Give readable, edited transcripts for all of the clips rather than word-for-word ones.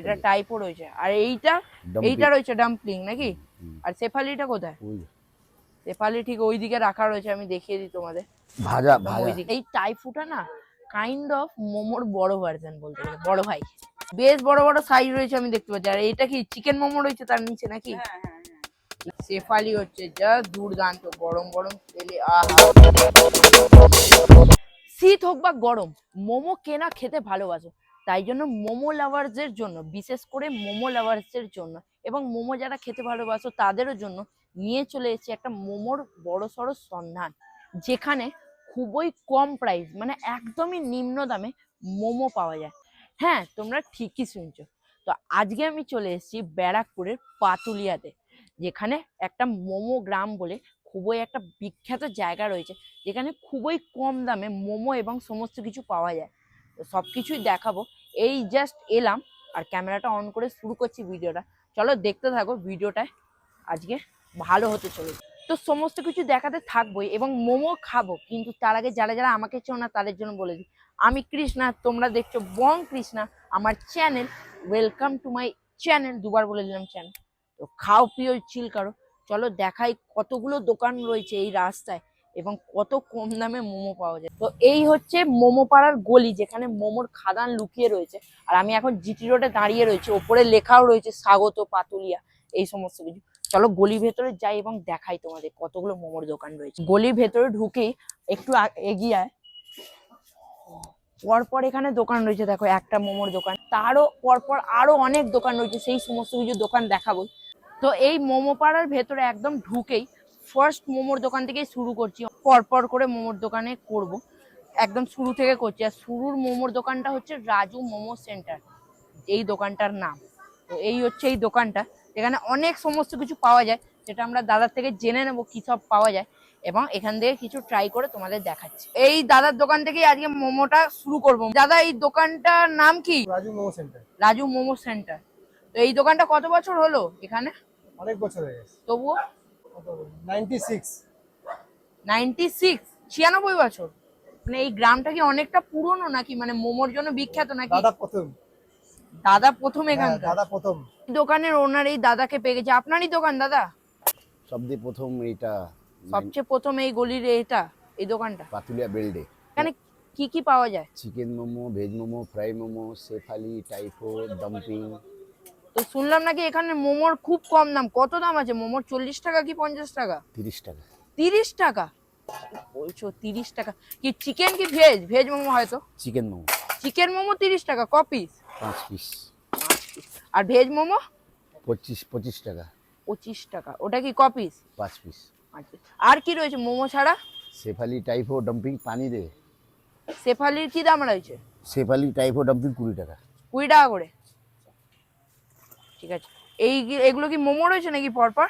এটা টাইপও রয়েছে। আর এইটা রয়েছে ডাম্পলিং নাকি? আর শেফালিটা কোথায়? শেফালি ঠিক ওইদিকে রাখা রয়েছে, আমি দেখিয়ে দিই তোমাদের। ভাজা ওইদিকে এই টাইফুটা না কাইন্ড অফ মোমোর বড় ভার্সন বলতে গেলে, বড় ভাই। বেশ বড় বড় সাইজ রয়েছে আমি দেখতে পাচ্ছি। আর এটা কি চিকেন মোমো রয়েছে তার নিচে নাকি? শেফালি হচ্ছে জাস্ট দুর্দান্ত, গরম গরম তেলে। আহা, শীত হোক বা গরম, মোমো কেনা খেতে ভালোবাসো, তাই জন্য মোমো লাভার্সদের জন্য, বিশেষ করে মোমো লাভার্সদের জন্য এবং মোমো যারা খেতে ভালোবাসো তাদেরও জন্য নিয়ে চলে এসেছি একটা মোমোর বড়সড় সন্ধান, যেখানে খুবই কম প্রাইস, মানে একদমই নিম্ন দামে মোমো পাওয়া যায়। হ্যাঁ, তোমরা ঠিকই শুনছো। তো আজকে আমি চলে এসেছি ব্যারাকপুরের পাতুলিয়াতে, যেখানে একটা মোমো গ্রাম বলে খুবই একটা বিখ্যাত জায়গা রয়েছে, যেখানে খুবই কম দামে মোমো এবং সমস্ত কিছু পাওয়া যায়। তো সব কিছুই দেখাবো। এই জাস্ট এলাম আর ক্যামেরাটা অন করে শুরু করছি ভিডিওটা। চলো দেখতে থাকো, ভিডিওটায় আজকে ভালো হতে চলেছে। তো সমস্ত কিছু দেখাতে থাকবোই এবং মোমো খাবো, কিন্তু তার আগে যারা যারা আমাকে চেনো না তাদের জন্য বলে দিই, আমি কৃষ্ণা, তোমরা দেখছো বং কৃষ্ণা আমার channel. Welcome to my channel, দুবার বলে দিলাম চ্যানেল। তো খাও পিও চিল করো। চলো দেখাই কতগুলো দোকান রয়েছে এই রাস্তায় এবং কত কম দামে মোমো পাওয়া যায়। তো এই হচ্ছে মোমো পাড়ার গলি, যেখানে মোমোর খাদান লুকিয়ে রয়েছে। আর আমি এখন জিটি রোডে দাঁড়িয়ে রয়েছে, ওপরে লেখাও রয়েছে স্বাগত পাতুলিয়া, এই সমস্ত কিছু। চলো গলির ভেতরে যাই এবং দেখাই তোমাদের কতগুলো মোমোর দোকান রয়েছে। গলির ভেতরে ঢুকেই একটু এগিয়ে আয়, পরপর এখানে দোকান রয়েছে। দেখো একটা মোমোর দোকান, তারও পরপর আরো অনেক দোকান রয়েছে, সেই সমস্ত কিছু দোকান দেখাবো। তো এই মোমো পাড়ার ভেতরে একদম ঢুকেই ফার্স্ট মোমোর দোকান থেকেই শুরু করছি, পরপর করে মোমোর দোকানে করব, একদম শুরু থেকে করছি। আর শুরুর মোমোর দোকানটা হচ্ছে রাজু মোমো সেন্টার, এই দোকানটার নাম। তো এই হচ্ছে এই দোকানটা, এখানে অনেক সমস্ত কিছু পাওয়া যায়, যেটা আমরা দাদার থেকে জেনে নেবো কি সব পাওয়া যায় এবং এখান থেকে কিছু ট্রাই করে তোমাদের দেখাচ্ছি। এই দাদার দোকান থেকেই আজকে মোমোটা শুরু করব। দাদা, এই দোকানটার নাম কি? রাজু মোমো সেন্টার। রাজু মোমো সেন্টার। তো এই দোকানটা কত বছর হলো এখানে? অনেক বছর হয়ে গেছে। তবুও 96। 96 বছর। মানে এই গ্রামটা কি অনেকটা পুরনো নাকি, মানে মোমোর জন্য বিখ্যাত নাকি? দাদা প্রথম। দাদা প্রথম এখানকার? দাদা প্রথম। দোকানের ওনার এই দাদাকে পেয়ে গেছে। আপনারই দোকান দাদা? সবচেয়ে প্রথম এইটা, সবচেয়ে প্রথম এই গলির এটা, এই দোকানটা পাতুলিয়া বেলডে। এখানে কি কি পাওয়া যায়? Chicken momo, veg momo, fry momo, Shefali, typo, dumping. তো শুনলাম নাকি এখানে মোমোর খুব কম দাম। কত দাম আছে মোমোর? 40 টাকা কি 50 টাকা? 30 টাকা। 30 টাকা বলছো? 30 টাকা কি চিকেন কি ভেজ? ভেজ মোমো হয়তো। চিকেন মোমো চিকেন মোমো 30 টাকা ক পিস? 5 পিস। আর ভেজ মোমো 25 টাকা। 25 টাকা। ওটা কি ক পিস? 5 পিস। আচ্ছা, আর কি রয়েছে মোমো ছাড়া? Shefali, typo, dumping. পানি দে। শেফালির কি দাম রয়েছে? শেফালি, টাইপো, ডাম্পিং 20 টাকা। 20 টাকা করে। ঠিক আছে। এগুলো কি মোমো রয়েছে নাকি পরপর?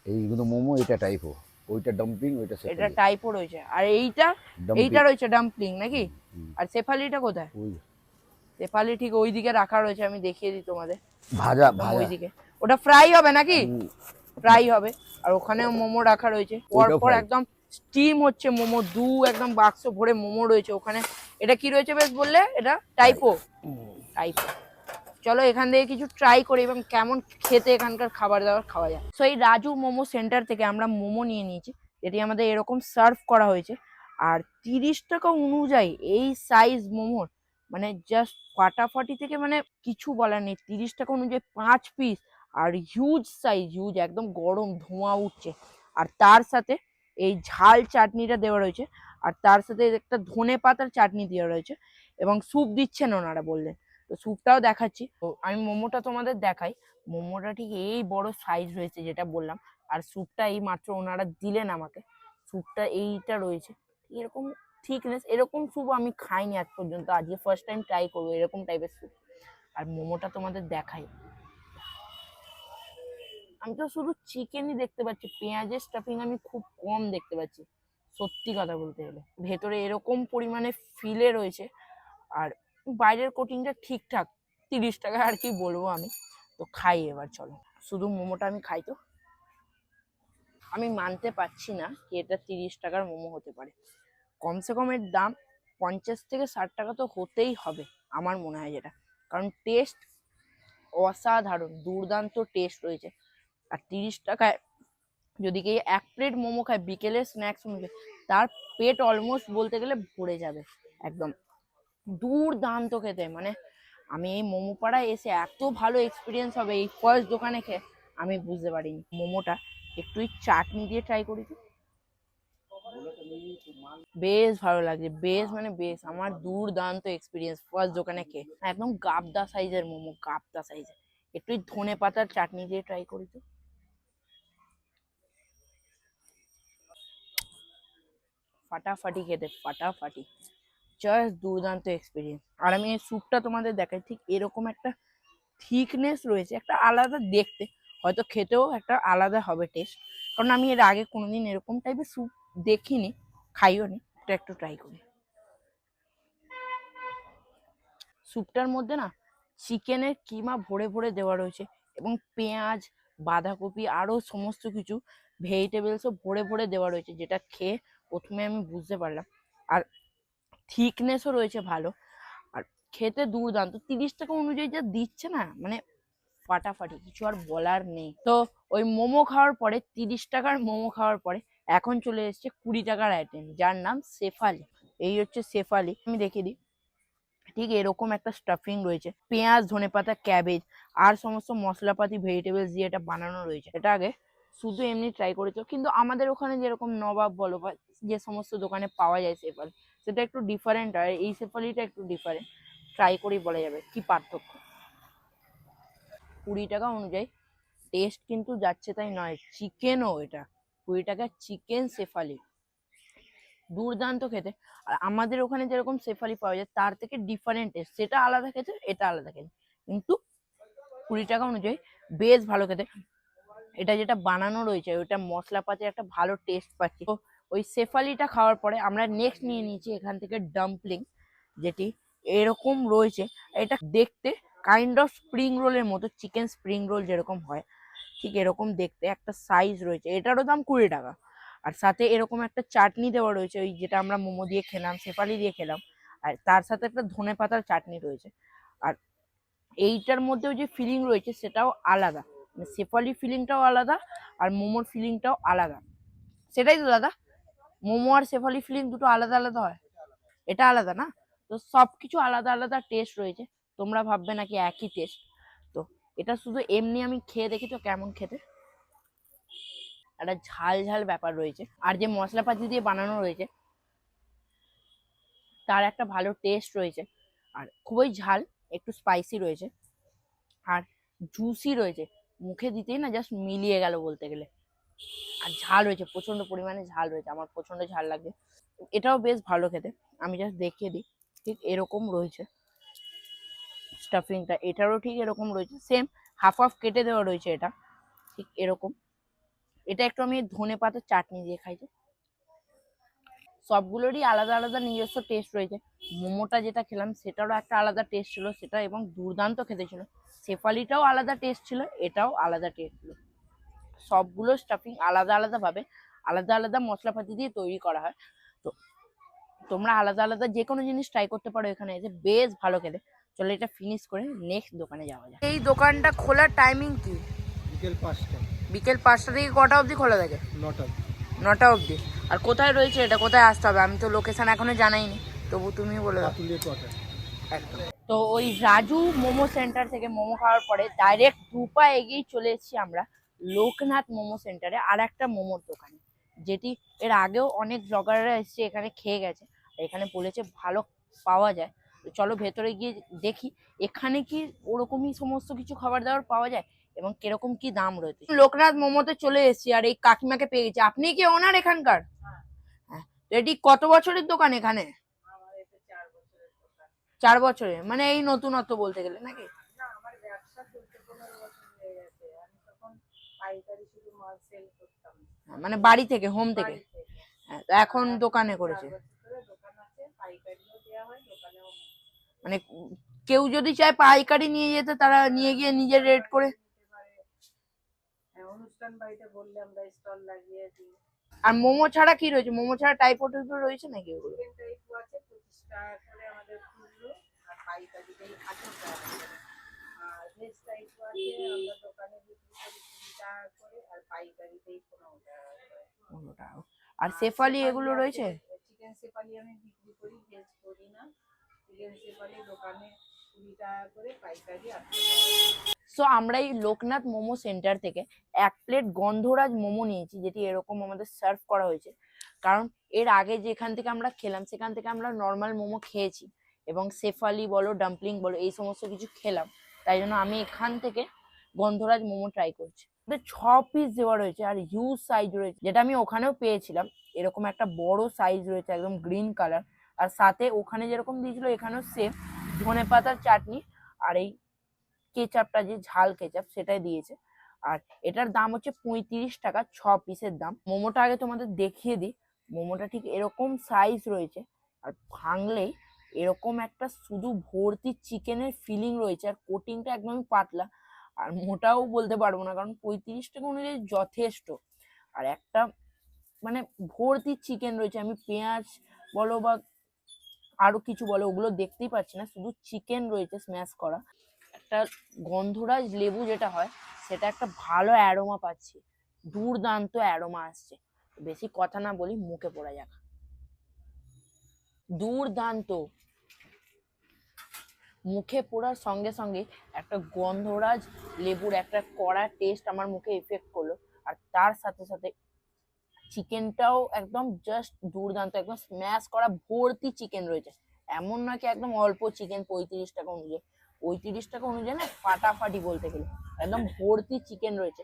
এইগুলো মোমো, এটা টাইপো, ওইটা ডাম্পিং, ওইটা এটা শেফালি। টাইপও রয়েছে। আর এইটা রয়েছে ডাম্পলিং নাকি? আর শেফালিটা কোথায়? ওই শেফালি ঠিক ওইদিকে রাখা রয়েছে, আমি দেখিয়ে দিই তোমাদের। ভাজা ওইদিকে ওটা ফ্রাই হবে নাকি? ফ্রাই হবে। আর ওখানেও মোমো রাখা রয়েছে, পরপর একদম স্টিম হচ্ছে মোমো। একদম বাক্স ভরে মোমো রয়েছে ওখানে। এটা কি রয়েছে বেশ বললে? এটা টাইপো। টাইপো। চলো এখান থেকে কিছু ট্রাই করি এবং কেমন খেতে এখানকার খাবার দাবার খাওয়া যায়। সো এই রাজু মোমো সেন্টার থেকে আমরা মোমো নিয়ে নিয়েছি, যেটি আমাদের এরকম সার্ভ করা হয়েছে। আর 30 টাকা অনুযায়ী এই সাইজ মোমোর, মানে জাস্ট ফাটাফাটি থেকে, মানে কিছু বলার নেই। 30 টাকা অনুযায়ী 5 পিস, আর হিউজ সাইজ, হিউজ, একদম গরম ধোঁয়া উঠছে। আর তার সাথে এই ঝাল চাটনিটা দেওয়া রয়েছে, আর তার সাথে একটা ধনে পাতার চাটনি দেওয়া রয়েছে এবং স্যুপ দিচ্ছেন ওনারা বললেন। তো স্যুপটাও দেখাচ্ছি। তো আমি মোমোটা তোমাদের দেখাই। মোমোটা ঠিক এই বড় সাইজ রয়েছে যেটা বললাম, আর স্যুপটা এই মাত্র ওনারা দিলেন আমাকে। স্যুপটা এইটা রয়েছে এরকম থিকনেস, এরকম স্যুপ আমি খাইনি আজ পর্যন্ত, আজকে ফার্স্ট টাইম ট্রাই করবো এরকম টাইপের স্যুপ। আর মোমোটা তোমাদের দেখাই। আমি তো শুধু চিকেনই দেখতে পাচ্ছি, পেঁয়াজের স্টাফিং আমি খুব কম দেখতে পাচ্ছি সত্যি কথা বলতে গেলে। ভেতরে এরকম পরিমাণে ফিলে রয়েছে, আর বাইরের কোটিংটা ঠিকঠাক। 30 টাকা আর কি বলবো আমি। তো খাই এবার, চলো শুধু মোমোটা আমি খাই। তো আমি মানতে পারছি না কি এটা 30 টাকার মোমো হতে পারে। কমসে কম এর দাম 50 থেকে 60 টাকা তো হতেই হবে আমার মনে হয়, যেটা কারণ টেস্ট অসাধারণ দুর্দান্ত টেস্ট রয়েছে। আর 30 টাকায় যদি কেউ 1 প্লেট মোমো খায় বিকেলের স্ন্যাক্স অনুযায়ী, তার পেট অলমোস্ট বলতে গেলে ভরে যাবে একদম। দুর্দান্ত খেতে, মানে আমি এই মোমো পাড়ায় এসে এত ভালো এক্সপিরিয়েন্স হবে এই ফার্স্ট দোকানে খেয়ে আমি বুঝতে পারিনি। মোমোটা একটু চাটনি দিয়ে ট্রাই করি তো, বেশ ভালো লাগছে, বেশ মানে বেশ। আমার দুর্দান্ত এক্সপিরিয়েন্স ফার্স্ট দোকানে খেয়ে, একদম গাবদা সাইজের মোমো, গাবদা সাইজের। একটু ধনে পাতার চাটনি দিয়ে ট্রাই করি তো, ফাটাফাটি খেতে, ফাটাফাটি, জাস্ট দুর্দান্ত এক্সপিরিয়েন্স। আর আমি এই স্যুপটা তোমাদের দেখাই, ঠিক এরকম একটা থিকনেস রয়েছে, একটা আলাদা দেখতে, হয়তো খেতেও একটা আলাদা হবে টেস্ট, কারণ আমি এর আগে কোনোদিন এরকম টাইপের স্যুপ দেখিনি, খাইও নি। এটা একটু ট্রাই করি। স্যুপটার মধ্যে না চিকেনের কিমা ভরে ভরে দেওয়া রয়েছে, এবং পেঁয়াজ, বাঁধাকপি, আরও সমস্ত কিছু ভেজিটেবলসও ভরে ভরে দেওয়া রয়েছে, যেটা খেয়ে প্রথমে আমি বুঝতে পারলাম। আর থিকনেসও রয়েছে ভালো, আর খেতে দুর্দান্ত। 30 টাকা অনুযায়ী যা দিচ্ছে না, মানে ফাটাফাটি, কিছু আর বলার নেই। তো ওই মোমো খাওয়ার পরে, 30 টাকার মোমো খাওয়ার পরে এখন চলে এসেছে 20 টাকার আইটেম, যার নাম শেফালি। এই হচ্ছে শেফালি, আমি দেখিয়ে দিই। ঠিক এরকম একটা স্টাফিং রয়েছে, পেঁয়াজ, ধনেপাতা, ক্যাবেজ আর সমস্ত মশলাপাতি ভেজিটেবলস দিয়ে এটা বানানো রয়েছে। এটা আগে শুধু এমনি ট্রাই করেছো, কিন্তু আমাদের ওখানে যেরকম নবাব বলো বা যে সমস্ত দোকানে পাওয়া যায় শেফালি, সেটা একটু ডিফারেন্ট হয়। এই শেফালিটা একটু ডিফারেন্ট, ট্রাই করেই বলা যাবে কি পার্থক্য। 20 টাকা অনুযায়ী টেস্ট কিন্তু যাচ্ছে তাই নয়, চিকেনও এটা 20 টাকার চিকেন শেফালি, দুর্দান্ত খেতে। আর আমাদের ওখানে যেরকম শেফালি পাওয়া যায় তার থেকে ডিফারেন্ট টেস্ট, সেটা আলাদা খেতে, এটা আলাদা খেতে, কিন্তু 20 টাকা অনুযায়ী বেশ ভালো খেতে। এটা যেটা বানানো রয়েছে ওইটা মশলাপাতি একটা ভালো টেস্ট পাচ্ছি। তো ওই শেফালিটা খাওয়ার পরে আমরা নেক্সট নিয়ে নিয়েছি এখান থেকে ডাম্পলিং, যেটি এরকম রয়েছে। এটা দেখতে কাইন্ড অফ স্প্রিং রোলের মতো, চিকেন স্প্রিং রোল যেরকম হয় ঠিক এরকম দেখতে একটা সাইজ রয়েছে, এটারও দাম 20 টাকা। আর সাথে এরকম একটা চাটনি দেওয়া রয়েছে, ওই যেটা আমরা মোমো দিয়ে খেলাম, শেফালি দিয়ে খেলাম, আর তার সাথে একটা ধনে পাতার চাটনি রয়েছে। আর এইটার মধ্যেও যে ফিলিং রয়েছে সেটাও আলাদা, মানে শেফালি ফিলিংটাও আলাদা আর মোমোর ফিলিংটাও আলাদা। সেটাই তো দাদা, মোমো আর শেফালি ফিলিং দুটো আলাদা আলাদা হয়, এটা আলাদা না? তো সবকিছু আলাদা আলাদা টেস্ট রয়েছে, তোমরা ভাববে নাকি একই টেস্ট। তো এটা শুধু এমনি আমি খেয়ে দেখি তো কেমন খেতে, একটা ঝাল ঝাল ব্যাপার রয়েছে, আর যে মশলাপাতি দিয়ে বানানো রয়েছে তার একটা ভালো টেস্ট রয়েছে, আর খুবই ঝাল, একটু স্পাইসি রয়েছে, আর জুসি রয়েছে, মুখে দিতেই না জাস্ট মিলিয়ে গেল বলতে গেলে। আর ঝাল রয়েছে, প্রচন্ড পরিমাণে ঝাল রয়েছে, আমার প্রচন্ড ঝাল লাগে। এটাও বেশ ভালো খেতে, আমি জাস্ট দেখিয়ে দিই। ঠিক এরকম রয়েছে স্টাফিংটা, এটারও ঠিক এরকম রয়েছে, সেম হাফ হাফ কেটে দেওয়া রয়েছে, এটা ঠিক এরকম। এটা একটু আমি ধনে পাতার চাটনি দিয়ে খাই। সবগুলোরই আলাদা আলাদা নিজস্ব টেস্ট রয়েছে। মোমোটা যেটা খেলাম সেটারও একটা আলাদা টেস্ট ছিল, সেটা এবং দুর্দান্ত খেতে ছিল। শেফালিটাও আলাদা টেস্ট ছিল, এটাও আলাদা টেস্ট ছিল। সবগুলো স্টাফিং আলাদা আলাদা ভাবে আলাদা আলাদা মশলাপাতি দিয়ে তৈরি করা হয়। তো তোমরা আলাদা আলাদা যে কোনো জিনিস ট্রাই করতে পারো এখানে এসে, বেশ ভালো খেতে। চলো এটা ফিনিশ করে নেক্সট দোকানে যাওয়া যায়। এই দোকানটা খোলার টাইমিং কি? বিকেল 5টা। বিকেল 5টা থেকে কটা অবধি খোলা থাকে? 9টা। 9টা অবধি। আর কোথায় রয়েছে এটা, কোথায় আসতে হবে? আমি তো লোকেশন এখনো জানাইনি, তবু তুমি বলে দাও। পাতুলিয়া কোয়ার্টার। একদম। তো ওই রাজু মোমো সেন্টার থেকে মোমো খাওয়ার পরে ডাইরেক্ট 2 পা এগিয়ে চলে এসেছি আমরা লোকনাথ মোমো সেন্টারে, আর একটা মোমোর দোকানে, যেটি এর আগেও অনেক ব্লগাররা এসেছে এখানে খেয়ে গেছে, এখানে বলেছে ভালো পাওয়া যায়। তো চলো ভেতরে গিয়ে দেখি এখানে কি ওরকমই সমস্ত কিছু খাবার দাবার পাওয়া যায় এবং কিরকম কি দাম রয়েছে। লোকনাথ মোমোতে চলে এসেছি আর এই কাকিমাকে পেয়ে গেছি। আপনি কি ওনার এখানকার? হ্যাঁ। তো এটি কত বছরের দোকান এখানে? 4 বছরের, মানে এই নতুনত্ব বলতে গেলে নাকি? মানে বাড়ি থেকে, হোম থেকে? হ্যাঁ, তো এখন দোকানে করেছে। মানে কেউ যদি চায় পাইকারি নিয়ে যেতে, তারা নিয়ে গিয়ে নিজের রেট করে। অনুষ্ঠান বাড়িতে বললে আমরা স্টল লাগিয়ে দিই। আর মোমো ছাড়া কি রয়েছে? মোমো ছাড়া টাইপো রয়েছে নাকি ওগুলো? চিকেন টাইপও আছে 25 টাকা করে আমাদের খুচরো, আর পাইকারিতেই 18 টাকা করে। আর ভেজ টাইপও আছে, আমরা দোকানে বিক্রি করি 20 টাকা করে, আর পাইকারিতেই 15 টাকা করে। 15 টাকা। আর শেফালি এগুলো রয়েছে? চিকেন শেফালি আমি বিক্রি করি, ভেজ করি না। চিকেন শেফালি দোকানে 20 টাকা করে, পাইকারি 8 টাকা। সো আমরা এই লোকনাথ মোমো সেন্টার থেকে 1 প্লেট গন্ধরাজ মোমো নিয়েছি, যেটি এরকম আমাদের সার্ভ করা হয়েছে। কারণ এর আগে যেখান থেকে আমরা খেলাম সেখান থেকে আমরা নর্মাল মোমো খেয়েছি এবং শেফালি বলো ডাম্পলিং বলো এই সমস্ত কিছু খেলাম, তাই জন্য আমি এখান থেকে গন্ধরাজ মোমো ট্রাই করছি। 6 পিস দেওয়া রয়েছে আর হিউজ সাইজ রয়েছে, যেটা আমি ওখানেও পেয়েছিলাম। এরকম একটা বড় সাইজ রয়েছে একদম গ্রিন কালার, আর সাথে ওখানে যেরকম দিয়েছিল এখানেও সেম ধনেপাতার চাটনি আর এই কেচাপটা, যে ঝাল কেচাপ সেটাই দিয়েছে। আর এটার দাম হচ্ছে 35 টাকা, 6 পিসের দাম। মোমোটা আগে তোমাদের দেখিয়ে দিই। মোমোটা ঠিক এরকম সাইজ রয়েছে, আর ভাঙলেই এরকম একটা শুধু ভর্তি চিকেনের ফিলিং রয়েছে, আর কোটিংটা একদমই পাতলা, আর মোটাও বলতে পারবো না কারণ 35 টাকা অনুযায়ী যথেষ্ট। আর একটা মানে ভর্তি চিকেন রয়েছে, আমি পেঁয়াজ বলো বা আরো কিছু বলো ওগুলো দেখতেই পাচ্ছি না, শুধু চিকেন রয়েছে স্ম্যাশ করা। একটা গন্ধরাজ লেবু যেটা হয় সেটা একটা ভালো অ্যারোমা পাচ্ছি, দুর্দান্ত অ্যারোমা আসছে। বেশি কথা না বলি, মুখে পড়া যাক। দুর্দান্ত, মুখে পড়ার সঙ্গে সঙ্গে একটা গন্ধরাজ লেবুর একটা কড়া টেস্ট আমার মুখে এফেক্ট করলো, আর তার সাথে সাথে চিকেনটাও একদম জাস্ট দুর্দান্ত, একদম স্ম্যাশ করা ভর্তি চিকেন রয়েছে। এমন নয় কি একদম অল্প চিকেন 35 টাকা অনুযায়ী, 35 টাকা অনুযায়ী না ফাটাফাটি বলতে গেলে, একদম ভর্তি চিকেন রয়েছে।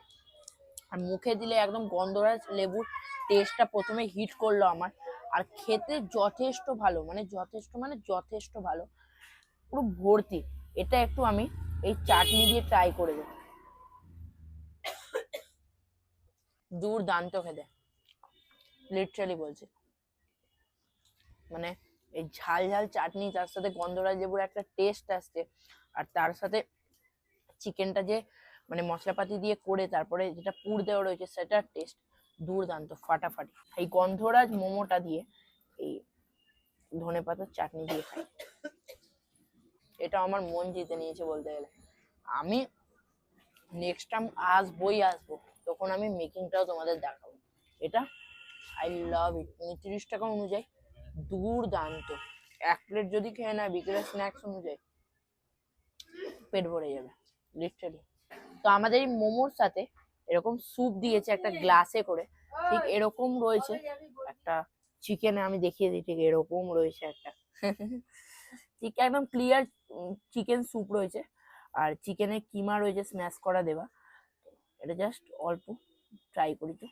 আর মুখে দিলে একদম গন্ধরাজ লেবুর টেস্টটা প্রথমে হিট করলো আমার, আর খেতে যথেষ্ট ভালো, মানে যথেষ্ট ভালো, পুরো ভর্তি। এটা একটু আমি এই চাটনি দিয়ে ট্রাই করে দেব, দুর্দান্ত খেতে, লিটারালি বলছি। মানে এই ঝাল ঝাল চাটনি, তার সাথে গন্ধরাজ লেবুর একটা টেস্ট আসছে, আর তার সাথে চিকেনটা যে মানে মশলাপাতি দিয়ে করে তারপরে যেটা পুর দেওয়া রয়েছে সেটার টেস্ট দুর্দান্ত, ফাটাফাটি। এই গন্ধরাজ মোমোটা দিয়ে এই ধনেপাতার চাটনি দিয়ে খাই, এটা আমার মন জিতে নিয়েছে বলতে গেলে। আমি নেক্সট টাইম আসবো, তখন আমি মেকিংটাও তোমাদের দেখাবো। এটা আই লাভ ইট। 35 টাকা অনুযায়ী দুর্দান্ত। 1 প্লেট যদি খেয়ে নেয় বিকেলের স্ন্যাক্স অনুযায়ী পেট ভরে যাবে লিটারালি। তো আমাদের এই মোমোর সাথে এরকম স্যুপ দিয়েছে একটা গ্লাসে করে, ঠিক এরকম রয়েছে একটা চিকেনে, আমি দেখিয়ে দিই, ঠিক এরকম রয়েছে একটা ঠিক একদম ক্লিয়ার চিকেন স্যুপ রয়েছে, আর চিকেনের কিমা রয়েছে স্ম্যাশ করা দেওয়া। এটা জাস্ট অল্প ট্রাই করি তো।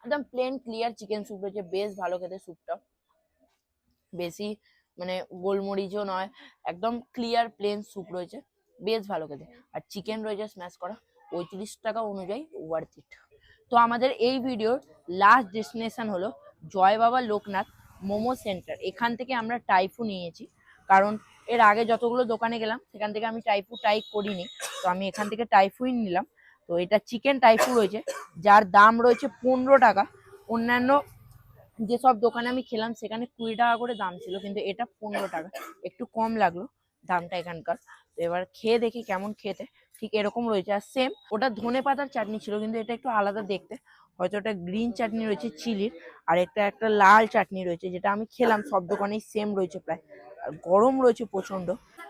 একদম প্লেন ক্লিয়ার চিকেন স্যুপ রয়েছে, বেশ ভালো খেতে স্যুপটা, বেশি মানে গোলমরিচও নয়, একদম ক্লিয়ার প্লেন স্যুপ রয়েছে, বেশ ভালো খেতে। আর চিকেন রয়েছে স্ম্যাশ করা, 35 টাকা অনুযায়ী ওয়ার্থ ইট। তো আমাদের এই ভিডিওর লাস্ট ডেস্টিনেশন হলো জয় বাবা লোকনাথ মোমো সেন্টার। এখান থেকে আমরা টাইফু নিয়েছি, কারণ এর আগে যতগুলো দোকানে গেলাম সেখান থেকে আমি টাইফু ট্রাই করিনি, তো আমি এখান থেকে টাইফুই নিলাম। তো এটা চিকেন টাইফু রয়েছে, যার দাম রয়েছে 15 টাকা। অন্যান্য যেসব দোকানে আমি খেলাম সেখানে 20 টাকা করে দাম ছিল, কিন্তু এটা 15 টাকা, একটু কম লাগলো দামটা এখানকার। তো এবার খেয়ে দেখি কেমন খেতে। ঠিক এরকম রয়েছে, আর সেম ওটা ধনেপাতার চাটনি ছিল, কিন্তু এটা একটু আলাদা দেখতে, হয়তো ওটা গ্রিন চাটনি রয়েছে চিলির, আর একটা লাল চাটনি রয়েছে, যেটা আমি খেলাম সব দোকানেই সেম রয়েছে প্রায়। আর গরম রয়েছে প্রচন্ড।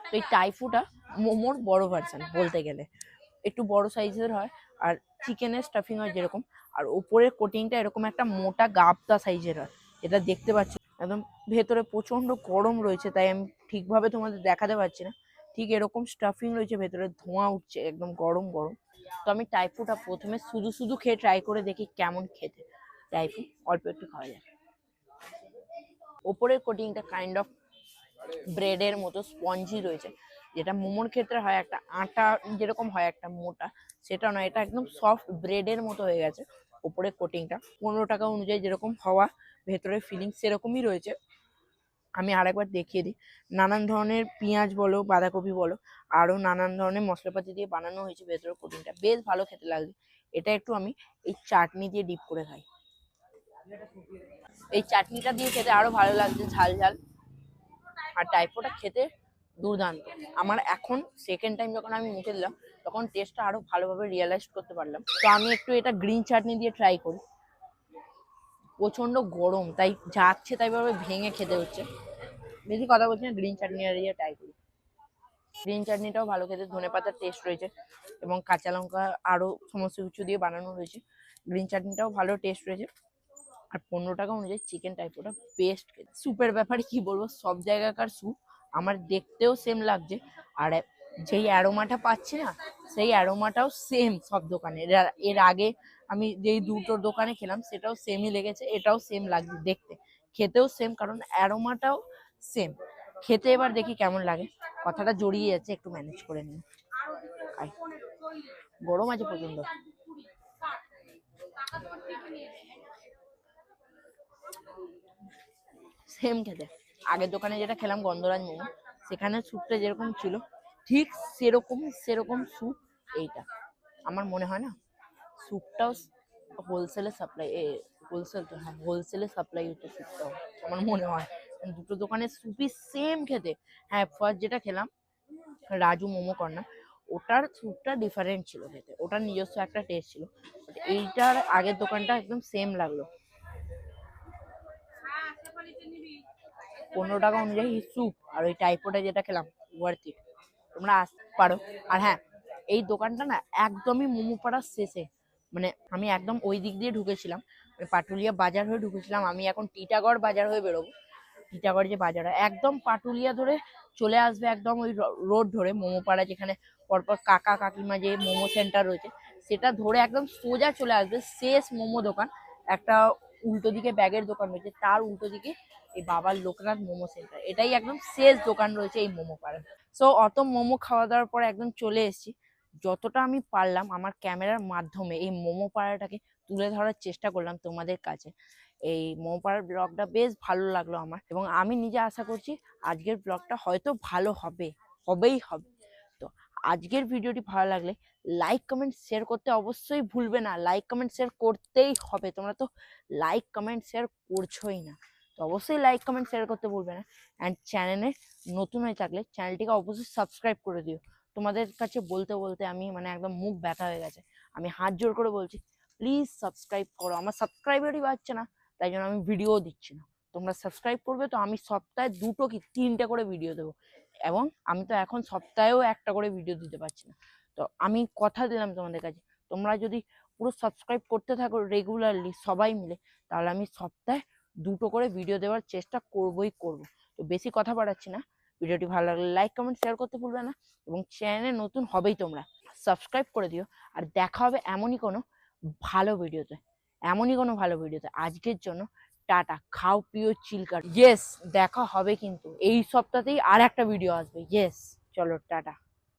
তো এই টাইফুটা মোমোর বড় ভার্সন বলতে গেলে, একটু বড় সাইজের হয়, আর চিকেনের স্টাফিং হয় যেরকম, আর উপরের কোটিংটা এরকম একটা মোটা গাবদা সাইজের হয়, এটা দেখতে পাচ্ছি একদম। ভেতরে প্রচন্ড গরম রয়েছে, তাই আমি ঠিকভাবে তোমাদের দেখাতে পারছি না। ঠিক এরকম স্টাফিং রয়েছে, ভেতরে ধোঁয়া উঠছে, একদম গরম গরম। তো আমি টাইফুটা প্রথমে শুধু খেয়ে ট্রাই করে দেখি কেমন খেতে। টাইফু অল্প একটু খাওয়া যায়। ওপরের কোটিংটা কাইন্ড অফ ব্রেডের মতো স্পঞ্জি রয়েছে, যেটা মোমোর ক্ষেত্রে হয় একটা আটা যেরকম হয় একটা মোটা, সেটা নয়, এটা একদম সফট ব্রেডের মতো হয়ে গেছে। ওপরে কোটিংটা 15 টাকা অনুযায়ী যেরকম হওয়া, ভেতরে ফিলিং সেরকমই রয়েছে। আমি আরেকবার দেখিয়ে দিই, নানান ধরনের পেঁয়াজ বলো বাঁধাকপি বলো আরো নানান ধরনের মশলাপাতি দিয়ে বানানো হয়েছে, ভেতরে কোটিংটা বেশ ভালো খেতে লাগছে। এটা একটু আমি এই চাটনি দিয়ে ডিপ করে খাই। এই চাটনিটা দিয়ে খেতে আরো ভালো লাগছে, ঝাল ঝাল। আর টাইপোটা খেতে দুর্দান্ত। আমার এখন সেকেন্ড টাইম যখন আমি মুখে দিলাম তখন টেস্টটা আরো ভালোভাবে রিয়েলাইজ করতে পারলাম। তো আমি একটু এটা গ্রিন চাটনি দিয়ে ট্রাই করি। প্রচন্ড গরম, তাই যাচ্ছে তাই ভাবে ভেঙে খেতে হচ্ছে। বেশি কথা বলছি না, গ্রিন চাটনি দিয়ে ট্রাই করি। গ্রিন চাটনিটাও ভালো খেতে, ধনেপাতার টেস্ট রয়েছে এবং কাঁচা লঙ্কা আরো সমস্ত কিছু দিয়ে বানানো রয়েছে। গ্রিন চাটনিটাও ভালো টেস্ট রয়েছে। আর 15 টাকা অনুযায়ী চিকেন টাইপোটা বেস্ট খেতে। স্যুপের ব্যাপারে কি বলবো, সব জায়গাকার স্যুপ আমার দেখতেও সেম লাগছে, আর যেই অ্যারোমাটা পাচ্ছি না সেই অ্যারোমাটাও সেম সব দোকানে। এর আগে আমি যেই দুটো দোকানে খেলাম সেটাও সেমই লেগেছে, এটাও সেম লাগছে দেখতে, খেতেও সেম, কারণ অ্যারোমাটাও সেম। খেতে এবার দেখি কেমন লাগে। কথাটা জড়িয়ে যাচ্ছে, একটু ম্যানেজ করে নিন। গরম আছে প্রচন্ড। সেম খেতে। আগের দোকানে যেটা খেলাম গন্ধরাজ মোমো, সেখানে স্যুপটা যেরকম ছিল ঠিক সেরকম সেরকম স্যুপ এইটা। আমার মনে হয় না স্যুপটাও হোলসেলে সাপ্লাই, হোলসেল তো হ্যাঁ হোলসেলে সাপ্লাই হতো স্যুপটাও আমার মনে হয়। দুটো দোকানের স্যুপই সেম খেতে। হ্যাঁ, ফার্স্ট যেটা খেলাম রাজু মোমো কর্নার, ওটার স্যুপটা ডিফারেন্ট ছিল খেতে, ওটার নিজস্ব একটা টেস্ট ছিল। বাট এইটার আগের দোকানটা একদম সেম লাগলো। 15 টাকা অনুযায়ী স্যুপ আর ওই টাইপোটা যেটা খেলাম ওয়ার্থ ইট, তোমরা আসতে পারো। আর হ্যাঁ, এই দোকানটা না একদমই মোমো পাড়ার শেষে, মানে আমি একদম ওই দিক দিয়ে ঢুকেছিলাম, পাটুলিয়া বাজার হয়ে ঢুকেছিলাম। আমি এখন টিটাগড় বাজার হয়ে বেরোবো। টিটাগড় যে বাজার একদম পাটুলিয়া ধরে চলে আসবে, একদম ওই রোড ধরে মোমো পাড়া যেখানে পরপর কাকা কাকিমা যে মোমো সেন্টার রয়েছে সেটা ধরে একদম সোজা চলে আসবে শেষ মোমো দোকান। একটা উল্টো দিকে ব্যাগের দোকান রয়েছে, তার উল্টো দিকে এই বাবার লোকনাথ মোমো সেন্টার, এটাই একদম শেষ দোকান রয়েছে এই মোমো পাড়ায়। সো অত মোমো খাওয়া দাওয়ার পর একদম চলে এসেছি। যতটা আমি পারলাম আমার ক্যামেরার মাধ্যমে এই মোমো পাড়াটাকে তুলে ধরার চেষ্টা করলাম তোমাদের কাছে। এই মোমো পাড়ার ব্লগটা বেশ ভালো লাগলো আমার, এবং আমি নিজে আশা করছি আজকের ব্লগটা হয়তো ভালো হবে, হবেই হবে। তো আজকের ভিডিওটি ভালো লাগলে লাইক কমেন্ট শেয়ার করতে অবশ্যই ভুলবে না। লাইক কমেন্ট শেয়ার করতেই হবে, তোমরা তো লাইক কমেন্ট শেয়ার করছোই না, তো অবশ্যই লাইক কমেন্ট শেয়ার করতে ভুলবে না। অ্যান্ড চ্যানেলে নতুন হয়ে থাকলে চ্যানেলটিকে অবশ্যই সাবস্ক্রাইব করে দিও। তোমাদের কাছে বলতে বলতে আমি মানে একদম মুখ ব্যথা হয়ে গেছে, আমি হাত জোর করে বলছি প্লিজ সাবস্ক্রাইব করো। আমার সাবস্ক্রাইবারই বাড়ছে না, তাই জন্য আমি ভিডিও দিচ্ছি না। তোমরা সাবস্ক্রাইব করবে তো আমি সপ্তাহে 2 কি 3টে করে ভিডিও দেবো, এবং আমি তো এখন সপ্তাহেও একটা করে ভিডিও দিতে পারছি না। তো আমি কথা দিলাম তোমাদের কাছে, তোমরা যদি পুরো সাবস্ক্রাইব করতে থাকো রেগুলারলি সবাই মিলে, তাহলে আমি সপ্তাহে 2টো করে ভিডিও দেওয়ার চেষ্টা করবই করবো। তো বেশি কথা বাড়াচ্ছি না, ভিডিওটি ভালো লাগলে লাইক কমেন্ট শেয়ার করতে ভুলবে না, এবং চ্যানেলে নতুন হবেই তোমরা সাবস্ক্রাইব করে দিও। আর দেখা হবে এমনই কোনো ভালো ভিডিওতে, এমনই কোনো ভালো ভিডিওতে। আজকের জন্য টাটা, খাও পিও চিলকার। ইয়েস, দেখা হবে কিন্তু এই সপ্তাহতেই আর একটা ভিডিও আসবে। ইয়েস, চলো টাটা।